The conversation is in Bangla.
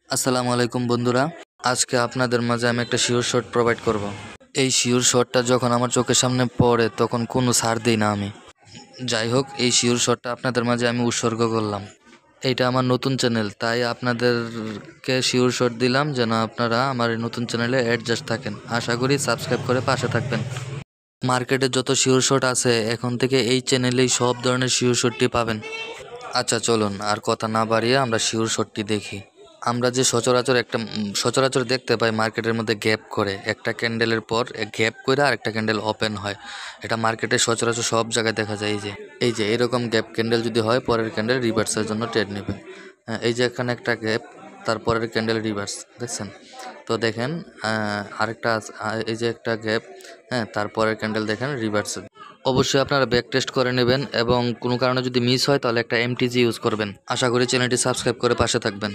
আসসালামু আলাইকুম বন্ধুরা। আজকে আপনাদের মাঝে আমি একটা শিওর শট প্রোভাইড করব। এই শিওর শটটা যখন আমার চোখের সামনে পড়ে তখন কোনো ছাড় দিই না আমি। যাই হোক, এই শিওর শটটা আপনাদের মাঝে আমি উৎসর্গ করলাম। এইটা আমার নতুন চ্যানেল, তাই আপনাদেরকে শিওর শট দিলাম যেন আপনারা আমার এই নতুন চ্যানেলে অ্যাডজাস্ট থাকেন। আশা করি সাবস্ক্রাইব করে পাশে থাকবেন। মার্কেটে যত শিওর শট আছে এখন থেকে এই চ্যানেলেই সব ধরনের শিওর শটটি পাবেন। আচ্ছা চলুন আর কথা না বাড়িয়ে আমরা শিওর শটটি দেখি। আমরা যে সচরাচর দেখতে পাই মার্কেটের মধ্যে গ্যাপ করে একটা ক্যান্ডেলের পর গ্যাপ করে আরেকটা ক্যান্ডেল ওপেন হয়। এটা মার্কেটে সচরাচর সব জায়গায় দেখা যায়। এই যে এরকম গ্যাপ ক্যান্ডেল যদি হয়, পরের ক্যান্ডেল রিভার্সের জন্য ট্রেড নেবেন। এই যে এখানে একটা গ্যাপ, তারপরের ক্যান্ডেল রিভার্স, দেখছেন তো? দেখেন এই যে একটা গ্যাপ, হ্যাঁ, তারপরের ক্যান্ডেল দেখেন রিভার্সে। অবশ্যই আপনারা ব্যাক টেস্ট করে নেবেন এবং কোনো কারণে যদি মিস হয় তাহলে একটা এমটিজি ইউজ করবেন। আশা করি চ্যানেলটি সাবস্ক্রাইব করে পাশে থাকবেন।